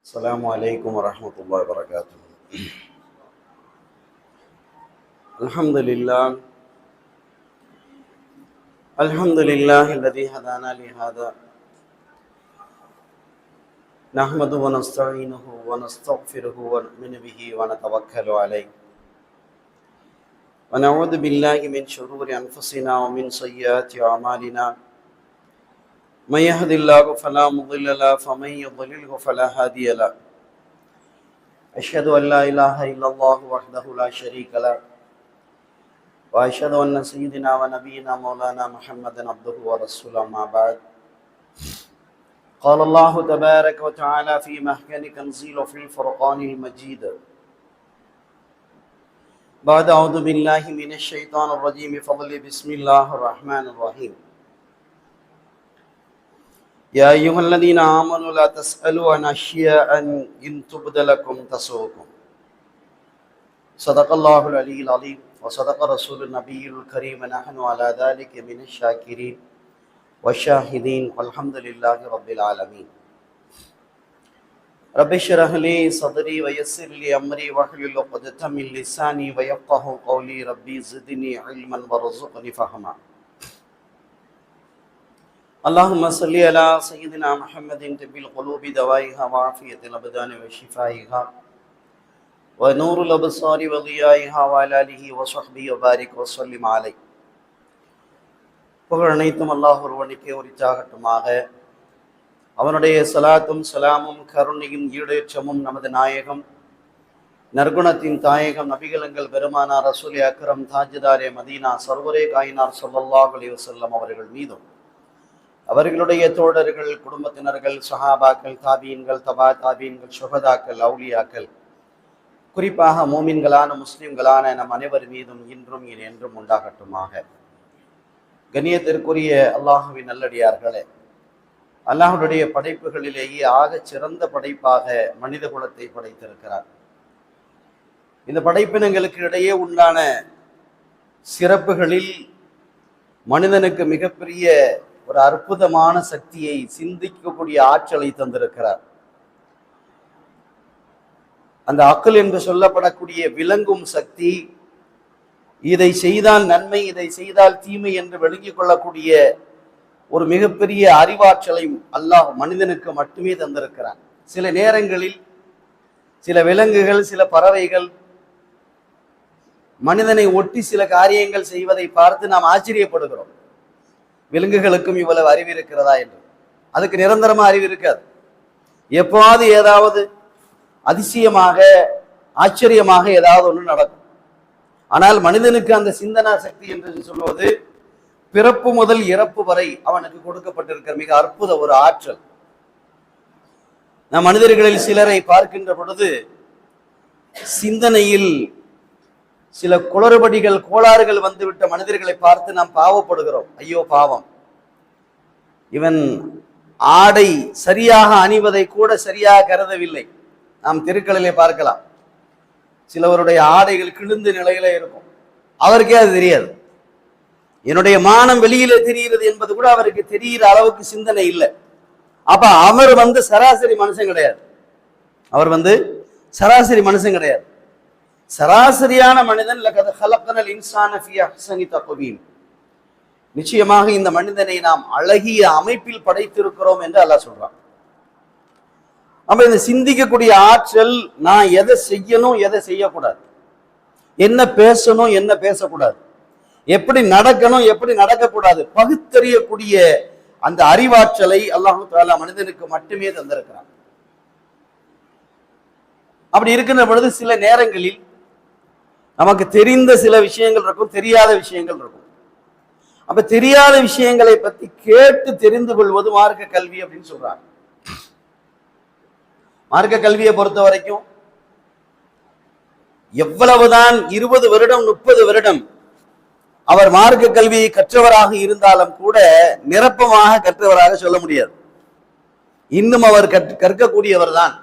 السلام عليكم ورحمة الله وبركاته. الحمد لله الذي هدانا لهذا نحمده ونستعينه ونستغفره ونؤمن به ونتوكل عليه ونعوذ بالله من شرور أنفسنا ومن سيئات أعمالنا من يهد الله فلا مضل له ومن يضلل فلا هادي له أشهد أن لا إله إلا الله وحده لا شريك له وأشهد أن سيدنا ونبينا مولانا محمدا عبده ورسوله ما بعد قال الله تبارك وتعالى في محكم تنزيل في الفرقان المجيد بعد أعوذ بالله من الشيطان الرجيم فضل بسم الله الرحمن الرحيم يا أيها الذين آمنوا لا تسألوا عن أشياء إن تبد لكم تسؤكم صدق الله العلي العظيم وصدق رسول النبي الكريم نحن على ذلك من الشاكرين والشاهدين والحمد لله رب العالمين رب اشرح لي صدري ويسر لي أمري واحلل عقدة من لساني ويفقهوا قولي ربي زدني علما وارزقني فهما اللهم صل على سيدنا محمد طب القلوب دوائها وعافية الأبدان وشفائها ونور الأبصار وضيائها وعلى آله وصحبه وبارك وسلم عليه. புகழ் அனைத்தும் அல்லாஹ் ஒருவனுக்கே உரித்தாகட்டுமாக. அவனுடைய சலாத்தும் சலாமும் கருணையும் ஈடேற்றமும் நமது நாயகம் நற்குணத்தின் தாயகம் நபிகளங்கள் பெருமானார் ரசூல் அக்ரம் தாஜ்தாரே மதீனா சர்வரே காயினார் ஸல்லல்லாஹு அலைஹி வஸல்லம் அவர்கள் மீதும் அவர்களுடைய தோழர்கள் குடும்பத்தினர்கள் சஹாபாக்கள் தாபீன்கள் தபா தாபீன்கள் சுஹதாக்கள் அவுலியாக்கள் குறிப்பாக மோமின்களான முஸ்லிம்களான நம் அனைவர் மீதும் இன்றும் என்றும் உண்டாகட்டுமாக. கண்ணியத்திற்குரிய அல்லாஹுவின் நல்லடியார்களே, அல்லாஹுடைய படைப்புகளிலேயே ஆகச் சிறந்த படைப்பாக மனித குலத்தை படைத்திருக்கிறார். இந்த படைப்பினங்களுக்கு இடையே உண்டான சிறப்புகளில் மனிதனுக்கு மிகப்பெரிய ஒரு அற்புதமான சக்தியை சிந்திக்கக்கூடிய ஆற்றலை தந்திருக்கிறார். அந்த அக்ல் என்று சொல்லப்படக்கூடிய விளங்கும் சக்தி, இதை செய்தால் நன்மை இதை செய்தால் தீமை என்று விளங்கிக் கொள்ளக்கூடிய ஒரு மிகப்பெரிய அறிவாற்றலை அல்லாஹ் மனிதனுக்கு மட்டுமே தந்திருக்கிறார். சில நேரங்களில் சில விலங்குகள் சில பறவைகள் மனிதனை ஒட்டி சில காரியங்கள் செய்வதை பார்த்து நாம் ஆச்சரியப்படுகிறோம். விலங்குகளுக்கும் இவ்வளவு அறிவு இருக்கிறதா என்று. அதுக்கு நிரந்தரமா அறிவு இருக்காது. எப்போது ஏதாவது அதிசயமாக ஆச்சரியமாக ஏதாவது ஒன்று நடக்கும். ஆனால் மனிதனுக்கு அந்த சிந்தனா சக்தி என்று சொல்வது பிறப்பு முதல் இறப்பு வரை அவனுக்கு கொடுக்கப்பட்டிருக்கிற மிக அற்புத ஒரு ஆற்றல். நம் மனிதர்களில் சிலரை பார்க்கின்ற பொழுது சிந்தனையில் சில குளறுபடிகள் கோளாறுகள் வந்துவிட்ட மனிதர்களை பார்த்து நாம் பாவப்படுகிறோம். ஐயோ பாவம், இவன் ஆடை சரியாக அணிவதை கூட சரியாக கருதவில்லை. நாம் தெருக்களிலே பார்க்கலாம், சிலவருடைய ஆடைகள் கிழிந்த நிலையில இருக்கும். அவருக்கே அது தெரியாது. என்னுடைய மானம் வெளியில தெரிகிறது என்பது கூட அவருக்கு தெரிகிற அளவுக்கு சிந்தனை இல்லை. அப்ப அவர் சராசரி மனுஷன் கிடையாது. அவர் சராசரி மனுஷன் கிடையாது. சராசரியான மனிதன் லகத் ஹலக்னல் இன்சான ஃபீ அஹ்ஸனி தக்வீம், நிச்சயமாக இந்த மனிதனை நாம் அழகிய அமைப்பில் படைத்திருக்கிறோம் என்று அல்லாஹ் சொல்றான். அப்ப இந்த சிந்திக்கக்கூடிய ஆற்றல், நான் எதை செய்யணும் எதை செய்யக்கூடாது, என்ன பேசணும் என்ன பேசக்கூடாது, எப்படி நடக்கணும் எப்படி நடக்கக்கூடாது, பகுத்தறியக்கூடிய அந்த அறிவாற்றலை அல்லாஹ் தஆலா மனிதனுக்கு மட்டுமே தந்திருக்கிறான். அப்படி இருக்கின்ற பொழுது சில நேரங்களில் நமக்கு தெரிந்த சில விஷயங்கள் இருக்கும், தெரியாத விஷயங்கள் இருக்கும். அப்ப தெரியாத விஷயங்களை பத்தி கேட்டு தெரிந்து கொள்வது மார்க்க கல்வி அப்படின்னு சொல்றாங்க. மார்க்க கல்வியை பொறுத்த வரைக்கும் எவ்வளவுதான் 20 வருடம் 30 வருடம் அவர் மார்க்க கல்வியை கற்றவராக இருந்தாலும் கூட நிரப்பமாக கற்றவராக சொல்ல முடியாது. இன்னும் அவர் கற்கக்கூடியவர் தான்.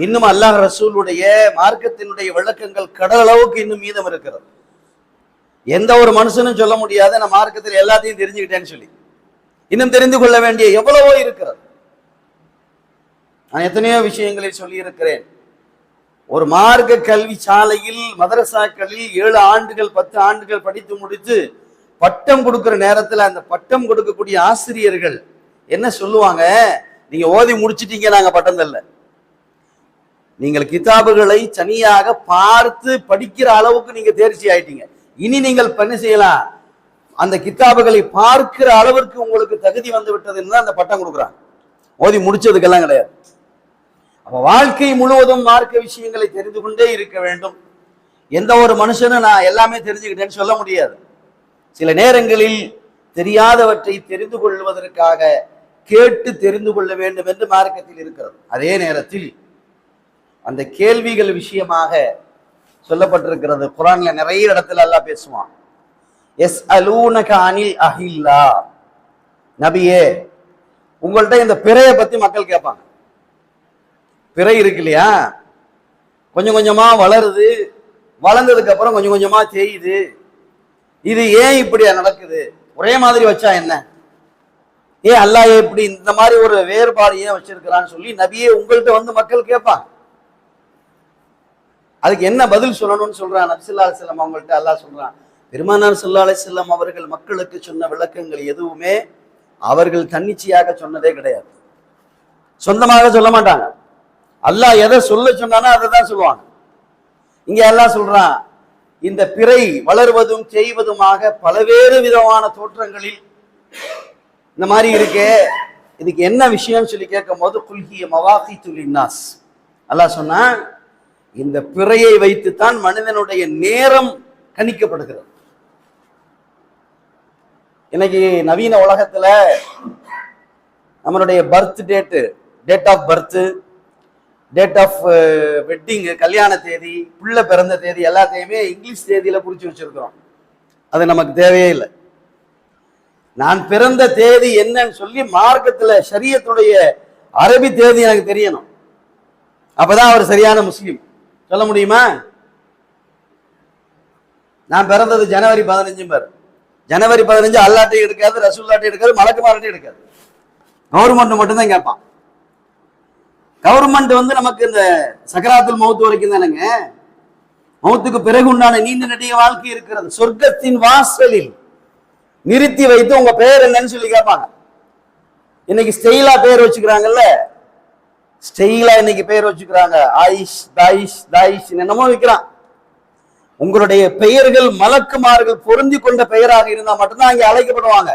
இன்னும் அல்லாஹ் ரசூலுடைய மார்க்கத்தினுடைய விளக்கங்கள் கடலளவுக்கு இன்னும் மீதம் இருக்கிறது. எந்த ஒரு மனுஷனும் சொல்ல முடியாது நான் மார்க்கத்தில் எல்லாத்தையும் தெரிஞ்சுக்கிட்டேன்னு சொல்லி. இன்னும் தெரிந்து கொள்ள வேண்டிய எவ்வளவோ இருக்கிறது. நான் எத்தனையோ விஷயங்களை சொல்லியிருக்கிறேன். ஒரு மார்க்க கல்வி சாலையில் மதரசாக்களில் 7 ஆண்டுகள் 10 ஆண்டுகள் படித்து முடித்து பட்டம் கொடுக்கிற நேரத்தில் அந்த பட்டம் கொடுக்கக்கூடிய ஆசிரியர்கள் என்ன சொல்லுவாங்க? நீங்க ஓதி முடிச்சிட்டீங்க, நாங்க பட்டம் தரல. நீங்கள் கிதாபுகளை தனியாக பார்த்து படிக்கிற அளவுக்கு நீங்க தேர்ச்சி ஆயிட்டீங்க. இனி நீங்கள் என்ன செய்யலாம்? அந்த கிதாபுகளை பார்க்கிற அளவிற்கு உங்களுக்கு தகுதி வந்து விட்டதுன்னு அந்த பட்டம் கொடுக்குறாங்க. ஓதி முடிச்சதுக்கெல்லாம் கிடையாது. அப்ப வாழ்க்கை முழுவதும் மார்க்க விஷயங்களை தெரிந்து கொண்டே இருக்க வேண்டும். எந்த ஒரு மனுஷனும் நான் எல்லாமே தெரிஞ்சுக்கிட்டேன்னு சொல்ல முடியாது. சில நேரங்களில் தெரியாதவற்றை தெரிந்து கொள்வதற்காக கேட்டு தெரிந்து கொள்ள வேண்டும் என்று மார்க்கத்தில் இருக்கிறது. அதே நேரத்தில் அந்த கேள்விகள் விஷயமாக சொல்லப்பட்டிருக்கிறது. குர்ஆன்ல நிறைய இடத்துல அல்லாஹ் பேசுவான். யஸ்அலூனக அனில் அஹில்லா, நபியே உங்கள்கிட்ட இந்த பிறையை பத்தி மக்கள் கேட்பாங்க. பிறை இருக்கு இல்லையா, கொஞ்சம் கொஞ்சமா வளருது, வளர்ந்ததுக்கு அப்புறம் கொஞ்சம் கொஞ்சமா தேயுது. இது ஏன் இப்படியா நடக்குது? ஒரே மாதிரி வச்சா என்ன? ஏன் அல்லாஹ் இப்படி இந்த மாதிரி ஒரு வேறுபாடு ஏன் வச்சிருக்கிறான்னு சொல்லி நபியே உங்கள்கிட்ட வந்து மக்கள் கேட்பாங்க. அதுக்கு என்ன பதில் சொல்லணும்னு சொல்றான் நபி ஸல்லல்லாஹு அலைஹி வஸல்லம் அவங்கள்ட்ட. அல்லாஹ் சொல்றான், பெருமானார் ஸல்லல்லாஹு அலைஹி வஸல்லம் அவர்கள் மக்களுக்கு சொன்ன விளக்கங்கள் எதுவுமே அவர்கள் தன்னிச்சையாக சொன்னதே கிடையாது. சொந்தமாக சொல்ல மாட்டாங்க. அல்லாஹ் எதை சொல்ல சொன்னானோ அதை தான் சொல்லுவாங்க. இங்க அல்லாஹ் சொல்றான், இந்த பிறை வளர்வதும் செய்வதுமாக பலவேறு விதமான தோற்றங்களில் இந்த மாதிரி இருக்கே, இதுக்கு என்ன விஷயம் சொல்லி கேட்கும் போது குல்ஹிய மவாகித்து லின்னாஸ், அல்லாஹ் சொன்னா இந்த பிறையை வைத்துத்தான் மனிதனுடைய நேரம் கணிக்கப்படுகிறது. இன்னைக்கு நவீன உலகத்துல நம்மளுடைய birth date of birth, date of wedding, கல்யாண தேதி, பிள்ளை பிறந்த தேதி எல்லாத்தையுமே இங்கிலீஷ் தேதியில குறிச்சு வச்சிருக்கிறோம். அது நமக்கு தேவையே இல்லை. நான் பிறந்த தேதி என்னன்னு சொல்லி மார்க்கத்துல ஷரியத்துடைய அரபி தேதி எனக்கு தெரியணும். அப்பதான் அவர் சரியான முஸ்லீம். சொல்ல முடியுமா? நான் பிறந்தது ஜனவரி 15 ஜனவரி 15 அல்லாட்டையும் எடுக்காது, ரசூல்லாட்டையும் எடுக்காது, மலக்குமார்ட்டையும் எடுக்காது. கவர்மெண்ட் மட்டும்தான் கேட்பான். கவர்மெண்ட் வந்து நமக்கு இந்த சக்கராத்துல் மௌத் வரைக்கும் தானேங்க. மௌத்துக்கு பிறகு உண்டான நீண்ட நெடிய வாழ்க்கை இருக்கிறது. சொர்க்கத்தின் வாசலில் நிறுத்தி வைத்து உங்க பெயர் என்னன்னு சொல்லி கேட்பாங்க. இன்னைக்கு ஸ்டைலா பேர் வச்சுக்கிறாங்கல்ல, ஸ்டைலா இன்னைக்கு பேர் வச்சுக்கிறாங்க. ஆயிஷ், தாயிஷ், தாயிஷ் என்னமோ வைக்கிறான். உங்களுடைய பெயர்கள் மலக்குமார்கள் பொருந்தி கொண்ட பெயராக இருந்தா மட்டும்தான் அங்கே அழைக்கப்படுவாங்க.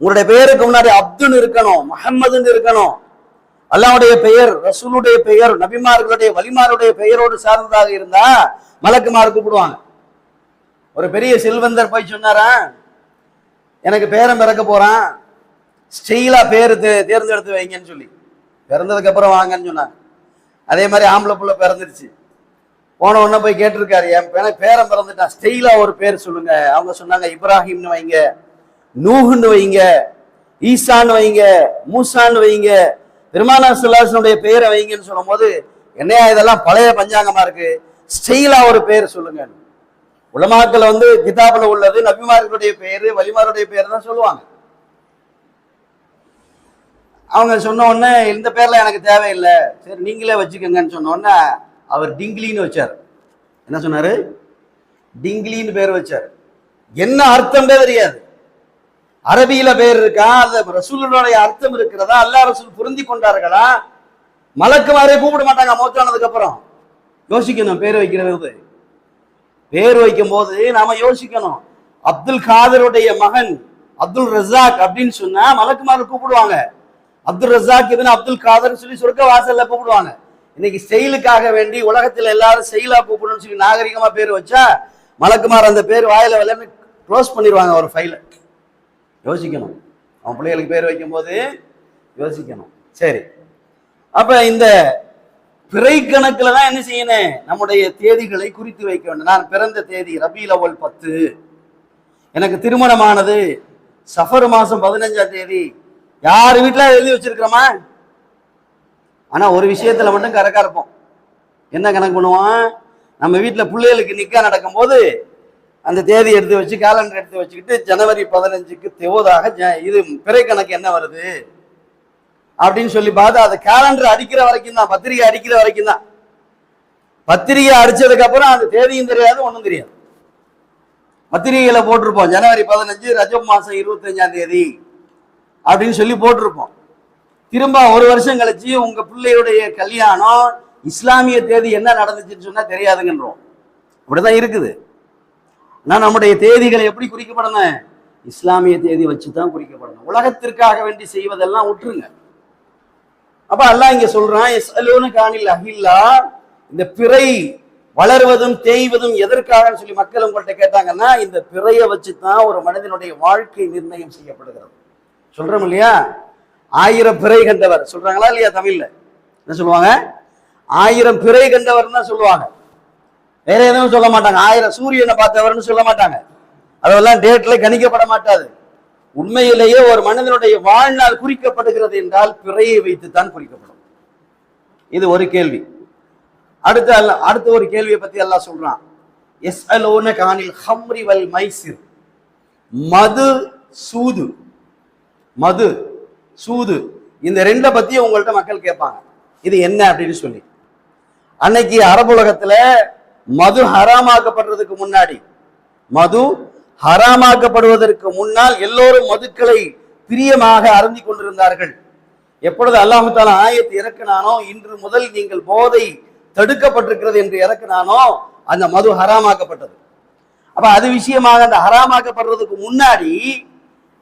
உங்களுடைய பெயருக்கு முன்னாடி அப்துன்னு இருக்கணும், முஹம்மதுன்னு இருக்கணும். அல்லாஹ்வுடைய பெயர், ரசூலுடைய பெயர், நபிமார்களுடைய வலிமாருடைய பெயரோடு சார்ந்ததாக இருந்தா மலக்குமார் கூப்பிடுவாங்க. ஒரு பெரிய செல்வந்தர் போய் சொன்னாரா, எனக்கு பேரன் பிறக்க போறான், ஸ்டைலா பேரு தேர்ந்தெடுத்து வைங்கன்னு சொல்லி. பிறந்ததுக்கு அப்புறம் வாங்கன்னு சொன்னாங்க. அதே மாதிரி ஆம்பளை புள்ள பிறந்துருச்சு. போன உடனே போய் கேட்டிருக்காரு, என் பேரன் பிறந்துட்டான், ஸ்டைலா ஒரு பேர் சொல்லுங்க. அவங்க சொன்னாங்க, இப்ராஹிம்னு வைங்க, நூஹுன்னு வைங்க, ஈசான்னு வைங்க, மூசான்னு வைங்க, பெருமானார் ஸல்லல்லாஹு அலைஹி வஸல்லம் பெயரை வைங்கன்னு சொல்லும் போது, என்னையா இதெல்லாம் பழைய பஞ்சாங்கமா இருக்கு, ஸ்டைலா ஒரு பேர் சொல்லுங்க. உலமாக்கள் வந்து கிதாபுல உள்ளது நபிமார்களுடைய பெயரு வலிமாருடைய பெயர் தான் சொல்லுவாங்க. அவங்க சொன்ன உடனே இந்த பேர்ல எனக்கு தேவையில்லை, சரி நீங்களே வச்சுக்கோங்கன்னு சொன்ன உடனே அவர் டிங்கிலின்னு வச்சார். என்ன சொன்னாரு? டிங்கிலின்னு பேர் வச்சார். என்ன அர்த்தம் தெரியாது. அரபியில பேர் இருக்கா, அந்த ரசூலுடைய அர்த்தம் இருக்கிறதா, அல்லாஹ் ரசூல் பொருந்தி கொண்டார்களா? மலக்குமாரே கூப்பிட மாட்டாங்க மௌத்தானதுக்கு அப்புறம். யோசிக்கணும் பேர் வைக்கிறது. பேர் வைக்கும் போது நாம யோசிக்கணும். அப்துல் காதருடைய மகன் அப்துல் ரஸாக் அப்படின்னு சொன்னா மலக்குமார் கூப்பிடுவாங்க. அப்துல் ரஸாக் இப்னு அப்துல் காதர் சொல்லி சொர்க்க வாசல்ல கூப்பிடுவாங்க. இன்னைக்கு செயலுக்காக வேண்டி உலகத்துல எல்லாரும் செயலா கூப்பிடணும்னு சொல்லி நாகரிகமா பேர் வச்சா மலக்குமார் அந்த பேர் வாயில விளையாண்டு க்ளோஸ் பண்ணிடுவாங்க ஒரு ஃபைல. யோசிக்கணும். அவன் பிள்ளைகளுக்கு பேர் வைக்கும் போது யோசிக்கணும். சரி, அப்ப இந்த பிறை கணக்குல தான் என்ன செய்யணும்? நம்முடைய தேதிகளை குறித்து வைக்க வேண்டும். நான் பிறந்த தேதி ரபீல் அவ்வல் 10, எனக்கு திருமணமானது சஃபர் மாசம் 15ஆம் தேதி. யார் வீட்டுல எழுதி வச்சிருக்கிறோமா? ஆனா ஒரு விஷயத்துல மட்டும் கரெக்டா இருப்போம். என்ன கணக்கு பண்ணுவோம்? நம்ம வீட்டுல பிள்ளைகளுக்கு நிக்கா நடக்கும் போது அந்த தேதி எடுத்து வச்சு கேலண்டர் எடுத்து வச்சுக்கிட்டு ஜனவரி 15க்கு தேவதாக இது பிறை கணக்கு என்ன வருது அப்படின்னு சொல்லி பார்த்தா அது கேலண்டர் அடிக்கிற வரைக்கும் தான், பத்திரிகை அடிக்கிற வரைக்கும் தான். பத்திரிகை அடிச்சதுக்கு அப்புறம் அந்த தேதியும் தெரியாது, ஒன்றும் தெரியாது. பத்திரிகையில போட்டிருப்போம் ஜனவரி 15 ரஜப் மாசம் 25ஆம் தேதி அப்படின்னு சொல்லி போட்டிருப்போம். திரும்ப ஒரு வருஷம் கழிச்சு உங்க பிள்ளையுடைய கல்யாணம் இஸ்லாமிய தேதி என்ன நடந்துச்சுன்னு சொன்னா தெரியாதுங்கன்றோம். அப்படிதான் இருக்குது. நான் நம்முடைய தேதிகளை எப்படி குறிக்கப்படணும்? இஸ்லாமிய தேதி வச்சுதான் குறிக்கப்படணும். உலகத்திற்காக வேண்டி செய்வதெல்லாம் விட்டுருங்க. அப்ப அல்லாஹ் இங்க சொல்றான், இந்த பிறை வளர்வதும் தேய்வதும் எதற்காக சொல்லி மக்கள் உங்கள்கிட்ட கேட்டாங்கன்னா, இந்த பிறையை வச்சுதான் ஒரு மனிதனுடைய வாழ்க்கை நிர்ணயம் செய்யப்படுகிறது. சொல்றோம் இல்லையா? 1000 பிறை கண்டவர் சொல்றாங்களா இல்லையா? தமிழ்ல என்ன சொல்லுவாங்க? 1000 பிறை கண்டவர் தான் சொல்லுவாங்க. வேற எதுவும் சொல்ல மாட்டாங்க. 1000 சூரியனை பார்த்தவர்னு சொல்ல மாட்டாங்க. அதெல்லாம் டேட்ல கணிக்கப்பட மாட்டாது. உண்மையிலேயே ஒரு மனிதனுடைய வாழ்நாள் குறிக்கப்படுகிறது என்றால் பிறையை வைத்துத்தான் குறிக்கப்படும். இது ஒரு கேள்வி. அடுத்த ஒரு கேள்வியை பத்தி அல்லாஹ் சொல்றான், யஸ்அலூனக அனில் ஹம்ரி வல் மைசிர். மது சூது, மது சூது இந்த ரெண்ட பத்தி உங்கள்ட்ட மக்கள் கேட்பாங்க, இது என்ன அப்படின்னு சொல்லி. அன்னைக்கு அரபுலகத்துல மது ஹராமாக்கப்படுறதுக்கு முன்னாடி, மது ஹராமாக்கப்படுவதற்கு முன்னால் எல்லோரும் மதுக்களை பிரியமாக அருந்தி கொண்டிருந்தார்கள். எப்பொழுது அல்லாஹ் தஆலா ஆயத்து இறக்கினானோ, இன்று முதல் நீங்கள் போதை தடுக்கப்பட்டிருக்கிறது என்று இறக்கினானோ, அந்த மது ஹராமாக்கப்பட்டது. அப்ப அது விஷயமாக அந்த ஹராமாக்கப்படுறதுக்கு முன்னாடி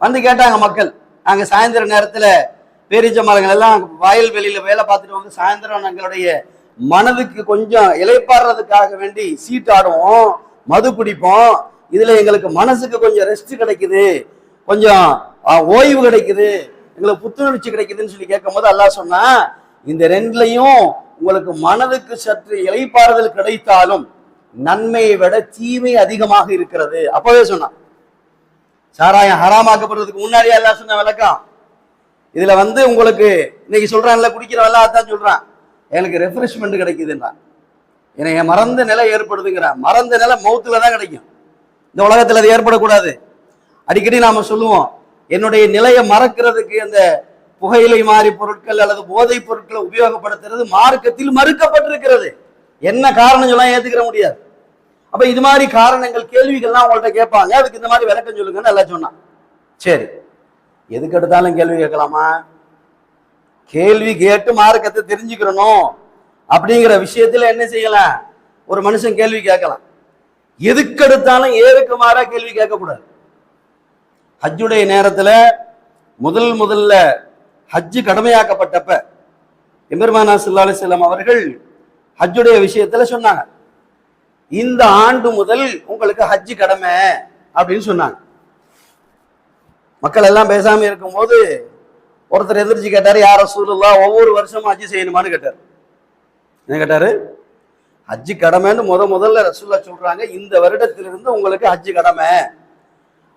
வந்து கேட்டாங்க மக்கள். நாங்க சாயந்தர நேரத்துல பேரீச்ச மரங்கள் எல்லாம் வயல்வெளியில வேலை பார்த்துட்டு வந்து சாயந்தரம் எங்களுடைய மனதுக்கு கொஞ்சம் இளைப்பாடுறதுக்காக வேண்டி சீட்டாடுவோம், மது பிடிப்போம், இதுல எங்களுக்கு மனசுக்கு கொஞ்சம் ரெஸ்ட் கிடைக்குது, கொஞ்சம் ஓய்வு கிடைக்குது, எங்களுக்கு புத்துணர்ச்சி கிடைக்குதுன்னு சொல்லி கேட்கும் போது அல்லாஹ் சொன்னா, இந்த ரெண்டுலையும் உங்களுக்கு மனதுக்கு சற்று இளைப்பாறுதல் கிடைத்தாலும் நன்மையை விட தீமை அதிகமாக இருக்கிறது. அப்பவே சொன்னான். சாராயம் ஹராமாக்கப்படுறதுக்கு முன்னாடியே அல்லாஹ் சொன்ன விளக்கம். இதுல வந்து உங்களுக்கு இன்னைக்கு சொல்றான்ல, குடிக்கிறவெல்லாம் அதான் சொல்றான், எனக்கு ரெஃப்ரெஷ்மெண்ட் கிடைக்குதுன்றான், எனக்கு மறந்த நிலை ஏற்படுதுங்கிறான். மறந்த நிலை மௌத்துல தான் கிடைக்கும், இந்த உலகத்துல அது ஏற்படக்கூடாது. அடிக்கடி நாம சொல்லுவோம், என்னுடைய நிலையை மறக்கிறதுக்கு அந்த புகையிலை மாறி பொருட்கள் அல்லது போதைப் பொருட்களை உபயோகப்படுத்துறது மார்க்கத்தில் மறுக்கப்பட்டிருக்கிறது. என்ன காரணம் சொல்ல ஏத்துக்கிற முடியாது. அப்ப இது மாதிரி காரணங்கள் கேள்விகள்லாம் உங்கள்ட்ட கேட்பாங்க, அதுக்கு இந்த மாதிரி விளக்கம் சொல்லுங்கன்னு எல்லாம் சொன்னான். சரி, எதுக்கு எடுத்தாலும் கேள்வி கேட்கலாமா? கேள்வி கேட்டு மார்க்கத்தை தெரிஞ்சுக்கிறணும் அப்படிங்கிற விஷயத்துல என்ன செய்யலாம்? ஒரு மனுஷன் கேள்வி கேட்கலாம். எதுக்கு எடுத்தாலும் ஏறுக்கு மாறா கேள்வி கேட்கக்கூடாது. ஹஜ்ஜுடைய நேரத்துல முதல்ல ஹஜ்ஜு கடமையாக்கப்பட்டப்ப எம்பெருமானா ஸல்லல்லாஹு அலைஹி வஸல்லம் அவர்கள் ஹஜ்ஜுடைய விஷயத்துல சொன்னாங்க, இந்த ஆண்டு முதல் உங்களுக்கு ஹஜ்ஜு கடமை அப்படின்னு சொன்னாங்க. மக்கள் எல்லாம் பேசாம இருக்கும்போது ஒருத்தர் எதிர்த்து கேட்டாரு, யா ரசூலுல்லாஹ் ஒவ்வொரு வருஷமும் ஹஜ்ஜு செய்யணுமான்னு கேட்டாரு. என்ன கேட்டாரு? ஹஜ்ஜு கடமைன்னு முதல்ல ரசூலுல்லாஹ் சொல்றாங்க, இந்த வருடத்திலிருந்து உங்களுக்கு ஹஜ்ஜு கடமை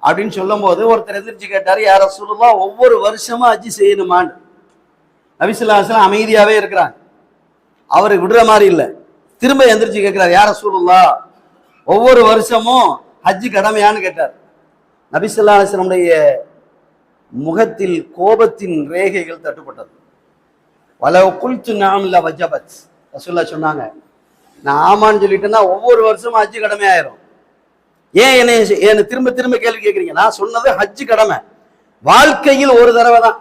அப்படின்னு சொல்லும் போது ஒருத்தர் எதிர்த்து கேட்டாரு, யா ரசூலுல்லாஹ் ஒவ்வொரு வருஷமும் ஹஜ்ஜு செய்யணுமான்னு. நபி ஸல்லல்லாஹு அலைஹி வஸல்லம் அமைதியாவே இருக்கிறாங்க, அவரு விடுற மாதிரி இல்லை. திரும்ப எந்திரிச்சு கேட்கிறார், யா ரசூலுல்லாஹ் ஒவ்வொரு வருஷமும் ஹஜ்ஜு கடமையான்னு கேட்டார். நபி ஸல்லல்லாஹு அலைஹி வஸல்லம் முகத்தில் கோபத்தின் ரேகைகள் தட்டுப்பட்டது. வலவ் குல்து நஅம் லவஜபத். ரசூலுல்லாஹ் சொன்னாங்க, நான் ஆமான்னு சொல்லிட்டேன்னா ஒவ்வொரு வருஷமும் ஹஜ்ஜு கடமை ஆயிரும். ஏன் என்ன திரும்ப கேள்வி கேட்குறீங்க? நான் சொன்னது ஹஜ்ஜு கடமை, வாழ்க்கையில் ஒரு தடவை தான்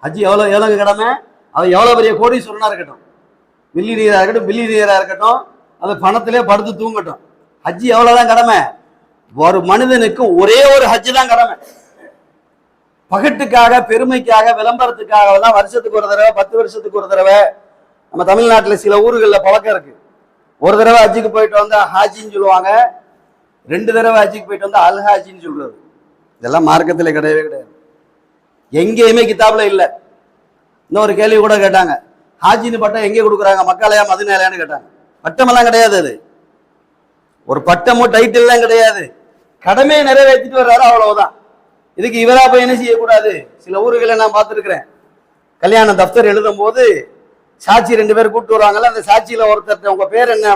ஹஜ்ஜு. எவ்வளவு கடமை? அது எவ்வளவு பெரிய கோடீஸ்வரனா இருக்கட்டும், மில்லியனியரா இருக்கட்டும், பில்லியனியரா இருக்கட்டும், அது பணத்திலே படுத்து தூங்கட்டும், ஹஜ்ஜு எவ்வளவுதான் கடமை? ஒரு மனிதனுக்கு ஒரே ஒரு ஹஜ்ஜு தான் கடமை. பகட்டுக்காக, பெருமைக்காக, விளம்பரத்துக்காக தான் வருஷத்துக்கு ஒரு தடவை, 10 வருஷத்துக்கு ஒரு தடவை. நம்ம தமிழ்நாட்டில் சில ஊர்களில் பழக்கம் இருக்கு, ஒரு தடவை ஹஜ்ஜுக்கு போயிட்டு வந்தா ஹாஜின்னு சொல்லுவாங்க, 2 தடவை ஹஜ்ஜுக்கு போயிட்டு வந்தா அல் ஹாஜின்னு சொல்றது. இதெல்லாம் மார்க்கத்தில் கிடையவே கிடையாது, எங்கேயுமே கிதாப்ல இல்லை. இன்னொரு கேள்வி கூட கேட்டாங்க, ஹாஜின்னு பட்டம் எங்கே கொடுக்குறாங்க? மக்காலயா மதினாலயான்னு கேட்டாங்க. பட்டமெல்லாம் கிடையாது, அது ஒரு பட்டமும் டைட்டில்லாம் கிடையாது, கடமையை நிறைவேற்றிட்டு வர்றாரு, அவ்வளவுதான். இதுக்கு இவரா போய் என்ன செய்யக்கூடாது? சில ஊர்களை நான் பார்த்துருக்கிறேன், கல்யாண தப்தர் எழுதும் போது சாட்சி 2 பேர் கூப்பிட்டு வருவாங்கல்ல, அந்த சாட்சியில ஒருத்தர் உங்க பேர் என்ன?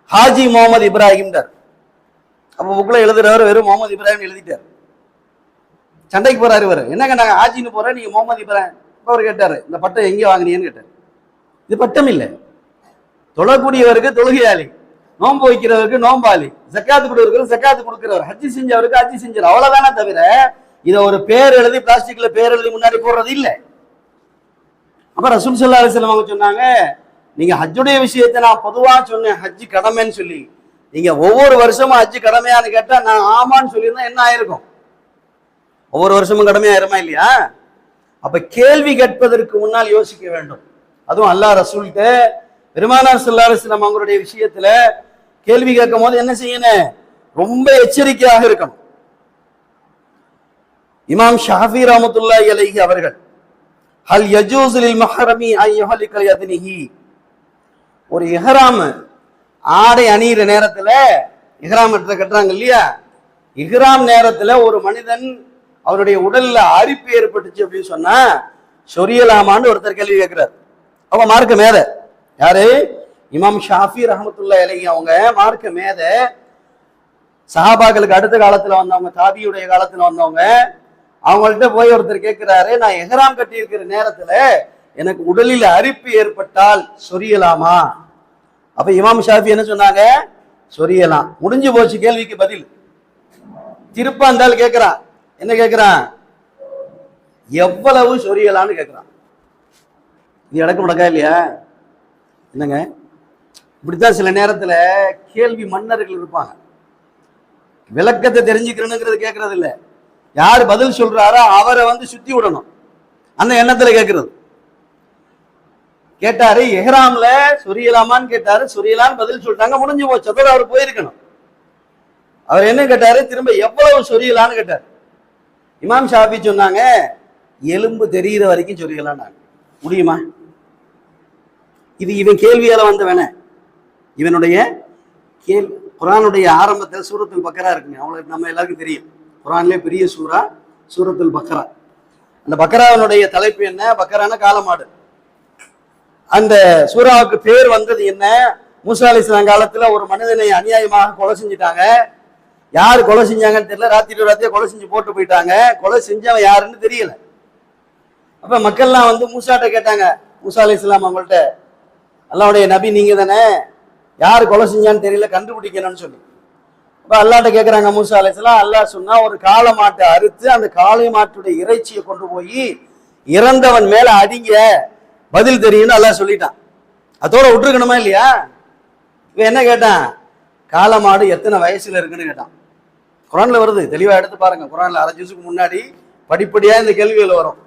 ஹாஜி முகமது இப்ராஹிம். அப்ப புக்ல எழுதுறவர் வெறும் முகமது இப்ராஹிம் எழுதிட்டார். சண்டைக்கு போறாரு இவர். என்னங்க நாங்க ஆட்சின்னு போறேன், நீங்க முகமதி போறேன். அவர் கேட்டாரு, இந்த பட்டம் எங்கே வாங்கினீங்கன்னு கேட்டாரு. இது பட்டம் இல்லை, தொழக்கூடியவருக்கு தொழுகையாளி, நோன்பு வைக்கிறவருக்கு நோம்பாளி, ஜக்காத்து கொடுக்கிறவர் ஜக்காத்து கொடுக்கிறவர், ஹஜ்ஜி செஞ்சவருக்கு ஹஜ்ஜி செஞ்சவர், அவ்வளவுதானே தவிர இதை ஒரு பேர் எழுதி பிளாஸ்டிக்ல பேர் எழுதி முன்னாடி போடுறது இல்லை. அப்ப ரசூல் ஸல்லல்லாஹு அலைஹி வஸல்லம் அவங்க சொன்னாங்க, நீங்க ஹஜ்ஜுடைய விஷயத்தை நான் பொதுவா சொன்னேன், ஹஜ்ஜி கடமைன்னு சொல்லி, நீங்க ஒவ்வொரு வருஷமும் ஹஜ்ஜி கடமையான்னு கேட்டா நான் ஆமான்னு சொல்லியிருந்தா என்ன ஆயிருக்கும்? ஒவ்வொரு வருஷமும் கடமையாயிருமா இல்லையா? அப்ப கேள்வி கேட்பதற்கு முன்னால் யோசிக்க வேண்டும். அதுவும் அல்லாஹ் ரசூல்கிட்ட பெருமானார் ஸல்லல்லாஹு அலைஹி வஸல்லம் அவங்களுடைய விஷயத்துல கேள்வி கேட்கும் போது என்ன செய்யணும்? ரொம்ப எச்சரிக்கையாக இருக்கணும். இமாம் ஷாஃபி ரஹ்மத்துல்லாஹி அலைஹி அவர்கள், ஹல் யஜூஸு லில் மஹ்ரமி அன் யுஹலிக யத்னிஹி, ஒரு இஹ்ராம் ஆடை அணியிற நேரத்துல, இஹ்ராம் கட்டுறாங்க இல்லையா, இஹ்ராம் நேரத்துல ஒரு மனிதன் அவருடைய உடல்ல அரிப்பு ஏற்பட்டுச்சு அப்படின்னு சொன்னா சொரியலாமான்னு ஒருத்தர் கேள்வி கேட்கிறார். அவங்க மார்க்க மேத யாரு? இமாம் ஷாஃபி ரஹ்மத்துல்லாஹி அலைஹி அவங்க மார்க்க மேத. சஹாபாக்களுக்கு அடுத்த காலத்துல வந்தவங்க, தாபியுடைய காலத்துல வந்தவங்க. அவங்கள்ட்ட போய் ஒருத்தர் கேட்கிறாரு, நான் எஹ்ராம் கட்டி இருக்கிற நேரத்துல எனக்கு உடலில் அரிப்பு ஏற்பட்டால் சொரியலாமா? அப்ப இமாம் ஷாஃபி என்ன சொன்னாங்க? சொரியலாம். முடிஞ்சு போச்சு கேள்விக்கு பதில். திருப்பா இருந்தாலும் கேட்கிறான், என்ன கேட்கிறான்? எவ்வளவு சொரியலான்னு கேட்கிறான். இது இடக்கு முடக்கா இல்லையா? என்னங்க, இப்படித்தான் சில நேரத்துல கேள்வி மன்னர்கள் இருப்பாங்க. விளக்கத்தை தெரிஞ்சுக்கிறேனுங்கிறது கேட்கறது இல்லை, யார் பதில் சொல்றாரோ அவரை சுத்தி விடணும், அந்த எண்ணத்துல கேட்கறது. கேட்டாரு, எஹ்ராம்ல சொரியலாமான்னு கேட்டாரு, சொரியலான்னு பதில் சொல்லிட்டாங்க, முடிஞ்சு போச்சு. அதோட அவர் போயிருக்கணும். அவர் என்ன கேட்டாரு? திரும்ப எவ்வளவு சொரியலான்னு கேட்டார். இமாம் ஷாஃபி சொன்னாங்க, எலும்பு தெரிகிற வரைக்கும் சொரியலான்னு. முடியுமா? இது இவன் கேள்வியால வந்தவன. இவனுடைய குர்ஆனுடைய ஆரம்பத்தில் சூரத்துல் பக்கரா இருக்குங்க, அவங்களுக்கு நம்ம எல்லாருக்கும் தெரியும். குர்ஆன்லயே பெரிய சூரா சூரத்துல் பக்கரா. அந்த பக்கராவினுடைய தலைப்பு என்ன? பக்கரான காலமாடு. அந்த சூராவுக்கு பேர் வந்தது என்ன? மூசா அலைஹிஸ்ஸலாம் காலத்துல ஒரு மனிதனை அநியாயமாக கொலை செஞ்சுட்டாங்க. யாரு கொலை செஞ்சாங்கன்னு தெரியல, ராத்திரியை கொலை செஞ்சு போட்டு போயிட்டாங்க. கொலை செஞ்சவன் யாருன்னு தெரியல. அப்ப மக்கள்லாம் மூசாட்ட கேட்டாங்க, மூசா அலைஹிஸ்ஸலாம் அவங்கள்ட்ட, அல்லாஹ்வுடைய நபி நீங்க தானே, யாரு கொலை செஞ்சான்னு தெரியல, கண்டுபிடிக்கணும்னு சொல்லி. அப்ப அல்லாஹ்ட்ட கேட்கிறாங்க மூசா அலைஹிஸ்ஸலாம். அல்லாஹ் சொன்னா, ஒரு காளை மாட்டை அறுத்து அந்த காளை மாட்டுடைய இறைச்சியை கொண்டு போய் இறந்தவன் மேல அடிங்க, பதில் தெரியும்னு அல்லாஹ் சொல்லிட்டான். அதோட விட்டுருக்கணுமா இல்லையா? இவன் என்ன கேட்டான்? காளை மாடு எத்தனை வயசுல இருக்குன்னு கேட்டான். குர்ஆன்ல வருது, தெளிவா எடுத்து பாருங்க. குர்ஆன்ல அரை ஜுஸுக்கு முன்னாடி படிப்படியா இந்த கேள்விகள் வரும்.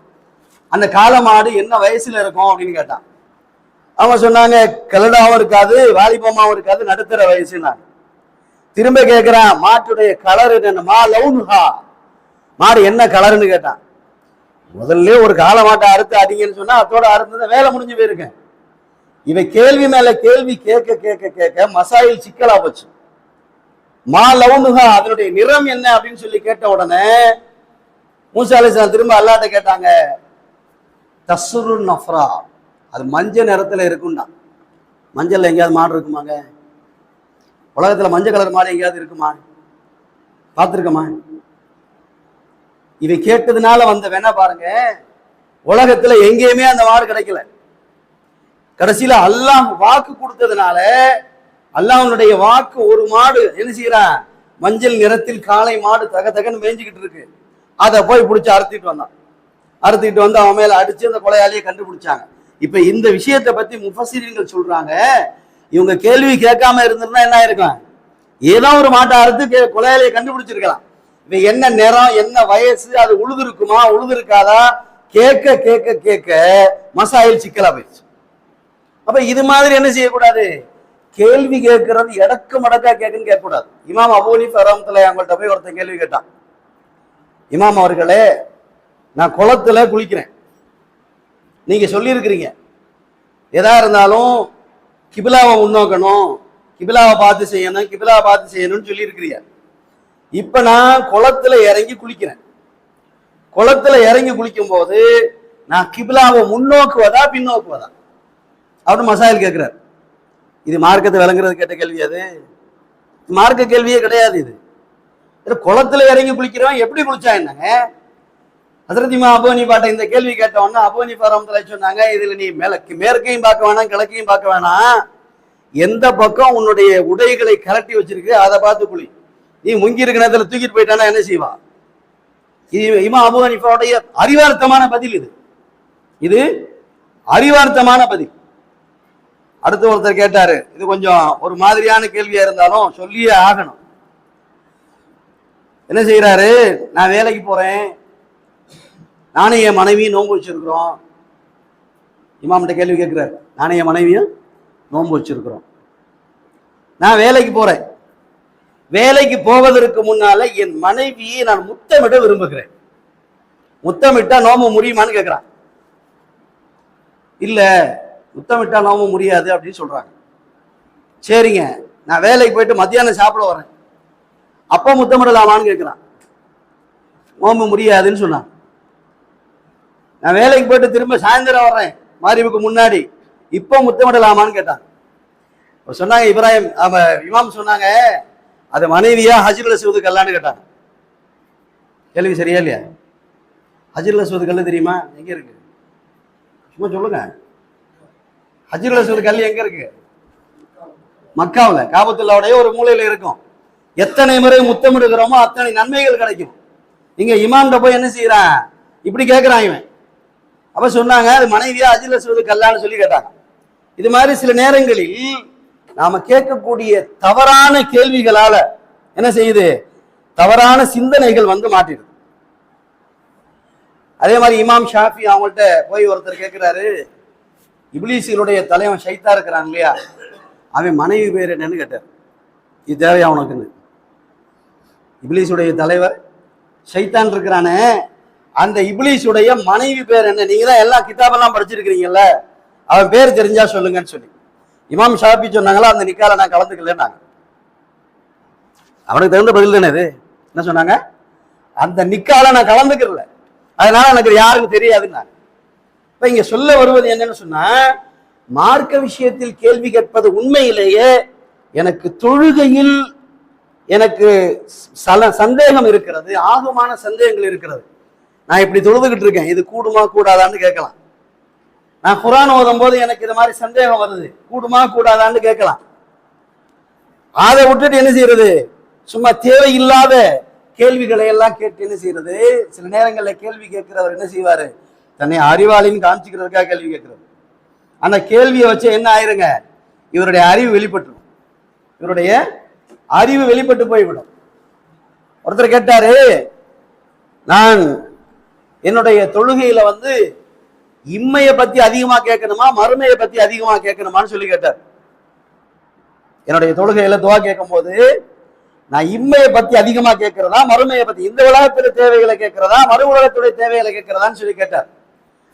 அந்த காளை மாடு என்ன வயசுல இருக்கும் அப்படின்னு கேட்டான். அவங்க சொன்னாங்க, கலடாவும் இருக்காது, வாலிபமாவும் இருக்காது, நடுத்தர வயசுனாங்க. திரும்ப கேட்கிறான், மாட்டுடைய கலர் என்ன? மா லவுன்ஹா, மாடு என்ன கலர்னு கேட்டான். முதல்ல ஒரு காளை மாட்டை அறுத்து அடிங்கன்னு சொன்னா அதோட அறுத்தத வேலை முடிஞ்சு போயிருக்கேன். இவன் கேள்வி மேல கேள்வி கேட்க கேட்க கேட்க மசாயில் சிக்கலா போச்சு. மா லவுனுஹா, அதனுடைய நிறம் என்ன அப்படின்னு சொல்லி கேட்ட உடனே மூசா அலைஹிஸ்ஸலாம் திரும்ப அல்லாஹ்ட்ட கேட்டாங்க, தஸ்ரு நஃப்ரா, அது மஞ்சள் நிறத்துல இருக்கும்டா. மஞ்சள்ல எங்கேயாவது மாடு இருக்குமாங்க? உலகத்துல மஞ்சள் கலர் மாடு எங்கேயாவது இருக்குமா? பார்த்துருக்கமா? இவை கேட்டதுனால வந்த வேணா பாருங்க, உலகத்துல எங்கேயுமே அந்த மாடு கிடைக்கல. கடைசியில அல்லாஹ் வாக்கு கொடுத்ததுனால, அல்லாஹ்வுடைய வாக்கு, ஒரு மாடு என்ன செய்யறான்? மஞ்சள் நிறத்தில் காளை மாடு தக தகன்னு மேய்ஞ்சிக்கிட்டு இருக்கு. அதை போய் பிடிச்சி அறுத்திட்டு வந்தான். அறுத்திட்டு வந்து அவன் மேல அடிச்சு அந்த கொலையாளியை கண்டுபிடிச்சாங்க. இப்ப இந்த விஷயத்தை பத்தி முஃபஸ்ஸிரீன்கள் சொல்றாங்க, இவங்க கேள்வி கேட்காம இருந்திருந்தா என்ன இருக்கும்? ஏதோ ஒரு மாட்டை அறுத்து கொலையாளியை கண்டுபிடிச்சிருக்கலாம். இப்ப என்ன நிறம், என்ன வயசு, அது உழுது இருக்குமா உழுது இருக்காதா, கேட்க கேட்க கேட்க மசாயில் சிக்கலா போயிடுச்சு. அப்ப இது மாதிரி என்ன செய்யக்கூடாது? கேள்வி கேட்கறது எடக்கு மடக்கா கேட்குன்னு கேட்கக்கூடாது. இமாம் அபூ ஹனீஃபா ரஹ்மத்துல்லாஹி அவங்கள்ட்ட போய் ஒருத்தன் கேள்வி கேட்டான், இமாம் அவர்களே, நான் குளத்துல குளிக்கிறேன், நீங்க சொல்லியிருக்கிறீங்க எதா இருந்தாலும் கிபிலாவை முன்னோக்கணும், கிபிலாவை பார்த்து செய்யணும், கிபிலாவை பார்த்து செய்யணும்னு சொல்லியிருக்கிறீங்க. இப்ப நான் குளத்துல இறங்கி குளிக்கிறேன். குளத்துல இறங்கி குளிக்கும் போது நான் கிபிலாவை முன்னோக்குவதா பின்னோக்குவதா அப்படின்னு மசாயில் கேட்கிறார். இது மார்க்கத்தை விளங்குறது கேட்ட கேள்வி? அது மார்க்க கேள்வியே கிடையாது. இது குளத்துல இறங்கி குளிக்கிறவன் எப்படி குளிச்சா என்னங்க? ஹஜ்ரத் இமாம் அபூ ஹனீஃபாட்ட இந்த கேள்வி கேட்ட உடனே அபூ ஹனீஃபா ரஹ்மத்துல்லாஹி சொன்னாங்க, இதுல நீ மேற்கையும் பார்க்க வேணாம், கிழக்கையும் பார்க்க வேணாம், எந்த பக்கம் உன்னுடைய உடைகளை கலட்டி வச்சிருக்கு அதை பார்த்து குளி. நீ முங்கி இருக்கிற நேரத்தில் தூக்கிட்டு போயிட்டானா என்ன செய்வா? இது இமாம் அபூ ஹனீஃபாவுடைய அறிவார்த்தமான பதில். இது அறிவார்த்தமான பதில். அடுத்து ஒருத்தர் கேட்டாரு, இது கொஞ்சம் ஒரு மாதிரியான கேள்வியா இருந்தாலும் சொல்லியே ஆகணும். என்ன செய்யறாரு, நான் வேலைக்கு போறேன், நானும் என் மனைவியும் நோன்பு வச்சிருக்கிறோம். இமாம்கிட்ட கேள்வி கேட்கிறாரு, நானும் என் மனைவியும் நோன்பு வச்சிருக்கிறோம், நான் வேலைக்கு போறேன், வேலைக்கு போவதற்கு முன்னால என் மனைவியை நான் முத்தமிட விரும்புகிறேன், முத்தமிட்டா நோம்பு முடியுமான்னு கேட்கிறான். இல்ல முத்தமிட்டா நோம்பு முடியாது அப்படின்னு சொல்றாங்க. சரிங்க, நான் வேலைக்கு போயிட்டு மத்தியானம் சாப்பிட வரேன், அப்ப முத்தமிடலாமான்னு கேட்கிறான். நோம்பு முடியாதுன்னு சொன்னான். நான் வேலைக்கு போயிட்டு திரும்ப சாயந்தரம் வர்றேன் மகரிபுக்கு முன்னாடி, இப்போ முத்தமிடலாமான்னு கேட்டாங்க. சொன்னாங்க இமாம் சொன்னாங்க, அது மனைவியா ஹஜ்ருல் அஸ்வது கல்லான்னு கேட்டாங்க. கேள்வி சரியா இல்லையா? ஹஜ்ருல் அஸ்வது கல்லு தெரியுமா? எங்க இருக்கு? சும்மா சொல்லுங்க. ஹஜ்ருல் அஸ்வது கல் எங்க இருக்கு? மக்காவுல காபத்துல்லாவுடைய ஒரு மூலையில இருக்கும். எத்தனை முறை முத்தமிடுகிறோமோ அத்தனை நன்மைகள் கிடைக்கும். இங்க இமாம்கிட்ட போய் என்ன செய்யறான், இப்படி கேட்கிறான் இவன். அப்ப சொன்னாங்க, அது மனைவியா ஹஜ்ருல் அஸ்வது கல்லான்னு சொல்லி கேட்டாங்க. இது மாதிரி சில நேரங்களில் நாம கேட்கக்கூடிய தவறான கேள்விகளால என்ன செய்யுது, தவறான சிந்தனைகள் வந்து மாட்டிடுது. அதே மாதிரி இமாம் ஷாஃபி அவங்கள்ட்ட போய் ஒருத்தர் கேட்கிறாரு, இப்லீஸ்களுடைய தலைவன் ஷைத்தான் இருக்கிறான் இல்லையா, அவன் மனைவி பேர் என்னன்னு கேட்டார். இது தேவையா உனக்குன்னு? இப்லீஸுடைய தலைவர் ஷைத்தான் இருக்கிறானே, அந்த இப்லீஸுடைய மனைவி பேர் என்ன? நீங்க தான் எல்லா கிதாபெல்லாம் படிச்சிருக்கிறீங்கல்ல, அவன் பேர் தெரிஞ்சா சொல்லுங்கன்னு சொல்லி இமாம் ஷாஃபி சொன்னாங்களா, அந்த நிக்கால நான் கலந்துக்கலன்னாங்க. அவனுக்கு தகுந்த பதில் தானே இது. என்ன சொன்னாங்க, அந்த நிக்கால நான் கலந்துக்கல, அதனால எனக்கு யாருக்கும் தெரியாதுன்னாங்க. இப்ப இங்க சொல்ல வருவது என்னன்னு சொன்னா, மார்க்க விஷயத்தில் கேள்வி கேட்பது உண்மையிலேயே எனக்கு தொழுகையில் எனக்கு சந்தேகம் இருக்கிறது, ஆகமான சந்தேகங்கள் இருக்கிறது. நான் இப்படி தொழுதுகிட்டு இருக்கேன், இது கூடுமா கூடாதான்னு கேட்கலாம். நான் குர்ஆன் ஓதும் போது எனக்கு இது மாதிரி சந்தேகம் வருது, கூடுமா கூடாதான்னு கேட்கலாம். அதை விட்டுட்டு என்ன செய்யறது, சும்மா தேவையில்லாத கேள்விகளை எல்லாம் கேட்டு என்ன செய்யறது. சில நேரங்களில் கேள்வி கேட்கிறவர் என்ன செய்வாரு, தன்னை அறிவாளின்னு காமிச்சுக்கிறதுக்காக கேள்வி கேட்கிறது. அந்த கேள்வியை வச்சு என்ன ஆயிருங்க, இவருடைய அறிவு வெளிப்பட்டுரும், இவருடைய அறிவு வெளிப்பட்டு போய்விடும். ஒருத்தர் கேட்டாரு, நான் என்னுடைய தொழுகையில வந்து இம்மையை பத்தி அதிகமா கேட்கணுமா மறுமையை பத்தி அதிகமா கேட்கணுமான்னு சொல்லி கேட்டார். என்னுடைய தொழுகையில துவா கேட்கும் போது நான் இம்மையை பத்தி அதிகமா கேட்கிறதா மறுமையை பத்தி, இந்த உலகத்துல தேவைகளை கேட்கிறதா மறு உலகத்துடைய தேவைகளை கேட்கிறதான்னு சொல்லி கேட்டார்.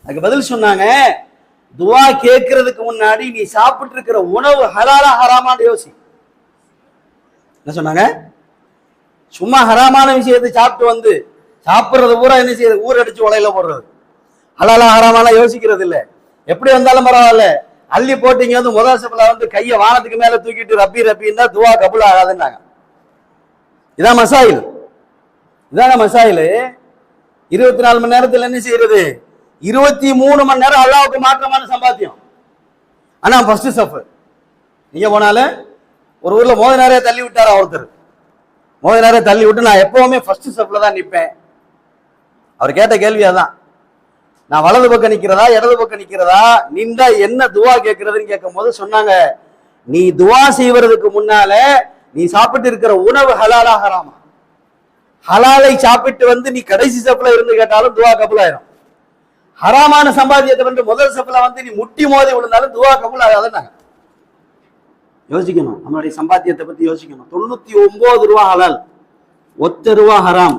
அதுக்கு பதில் சொன்னாங்க, துவா கேட்கறதுக்கு முன்னாடி நீ சாப்பிட்டு இருக்கிற உணவு ஹலாலா ஹராமான்னு யோசி. என்ன சொன்னாங்க, சும்மா ஹராமான விஷயத்தை சாப்பிட்டு வந்து சாப்பிட்றது பூரா என்ன செய்யறது, ஊர் அடிச்சு உலையில போடுறது, ஹலாலா ஹராமாலாம் யோசிக்கிறது இல்லை. எப்படி வந்தாலும் பரவாயில்ல, அள்ளி போட்டீங்க வந்து முதல் சபையில வந்து கையை வானத்துக்கு மேல தூக்கிட்டு ரப்பி ரப்பின்னா துவா கபூல் ஆகாதுன்னாங்க. இதான் மசாயில், இதாங்க மசாயில். 24 மணி நேரத்தில் என்ன செய்யறது, 23 மணி நேரம் அல்லாஹ்வுக்கு மாற்றமான சம்பாத்தியம். ஆனா ஃபர்ஸ்ட் சஃப் நீங்க போனாலும் ஒரு ஊர்ல மோதி நேரம் தள்ளி விட்டாரா ஒருத்தர், மோதி நேரம் தள்ளி விட்டு நான் எப்பவுமே ஃபர்ஸ்ட் சஃப்ல தான் நிற்பேன். அவர் கேட்ட கேள்வி அதான், நான் வலது பக்கம் நிக்கிறதா இடது பக்கம் நிக்கிறதா, நின்றா என்ன துவா கேட்கறதுன்னு கேட்கும் போது சொன்னாங்க, நீ துவா செய்வதற்கு முன்னால நீ சாப்பிட்டு இருக்கிற உணவு ஹலாலா ஹராமா, ஹலாலை சாப்பிட்டு வந்து நீ கடைசி சஃப்ல இருந்து கேட்டாலும் துவா கபூல் ஆயிரும். ஹராமான சம்பாத்தியத்தை வந்து முதல் சஃப்ல வந்து நீ முட்டி மோதி விழுந்தாலும் துவா கபூல் ஆகாதுன்னாங்க. யோசிக்கணும், நம்மளுடைய சம்பாத்தியத்தை பத்தி யோசிக்கணும். 99 ரூபா ஹலால், 1 ரூபா ஹராம்,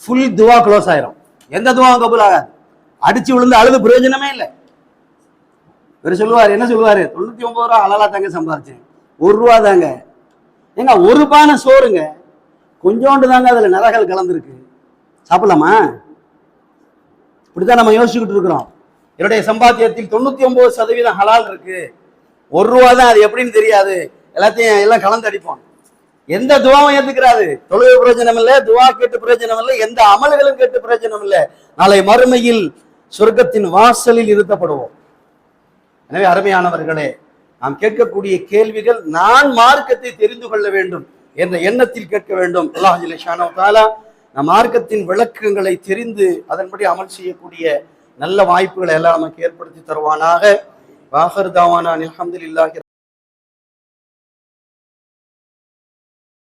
ஃபுல் துவா க்ளோஸ் ஆயிரும், எந்த துவாவும் கபூல் ஆகாது. அடிச்சு விழுந்து அழுது பிரயோஜனமே இல்லை. இவர் சொல்லுவாரு, என்ன சொல்லுவாரு, 99 ரூபா ஹலாலா தாங்க சம்பாதிச்சேன், 1 ரூபா தாங்க. ஏங்க 1 பானை சோறுங்க, கொஞ்சோண்டு தாங்க அதுல நரகல் கலந்துருக்கு, சாப்பிடலாமா? இப்படித்தான் நம்ம யோசிச்சுக்கிட்டு இருக்கிறோம். என்னுடைய சம்பாத்தியத்தில் 99% ஹலால் இருக்கு, 1 ரூபா தான், அது எப்படின்னு தெரியாது, எல்லாத்தையும் எல்லாம் கலந்து அடிப்போம். எந்த துவாவும் ஏத்துக்கிறாரு. தொழுகை பிரயோஜனம் இல்லை, துவா கேட்டு பிரயோஜனம் இல்லை, எந்த அமல்களும் கேட்டு பிரயோஜனம் இல்லை. நாளை மறுமையில் சொர்க்கத்தின் வாசலில் இருத்தப்படுவோம். எனவே அருமையானவர்களே, நாம் கேட்கக்கூடிய கேள்விகள் நான் மார்க்கத்தை தெரிந்து கொள்ள வேண்டும் என்ற எண்ணத்தில் கேட்க வேண்டும். அல்லாஹ் ஜல்ல ஷானஹு வ தஆலா நம் மார்க்கத்தின் விளக்கங்களை தெரிந்து அதன்படி அமல் செய்யக்கூடிய நல்ல வாய்ப்புகளை எல்லாம் நமக்கு ஏற்படுத்தி தருவானாக. வாஹிர் தாவானா அல்ஹம்துலில்லாஹி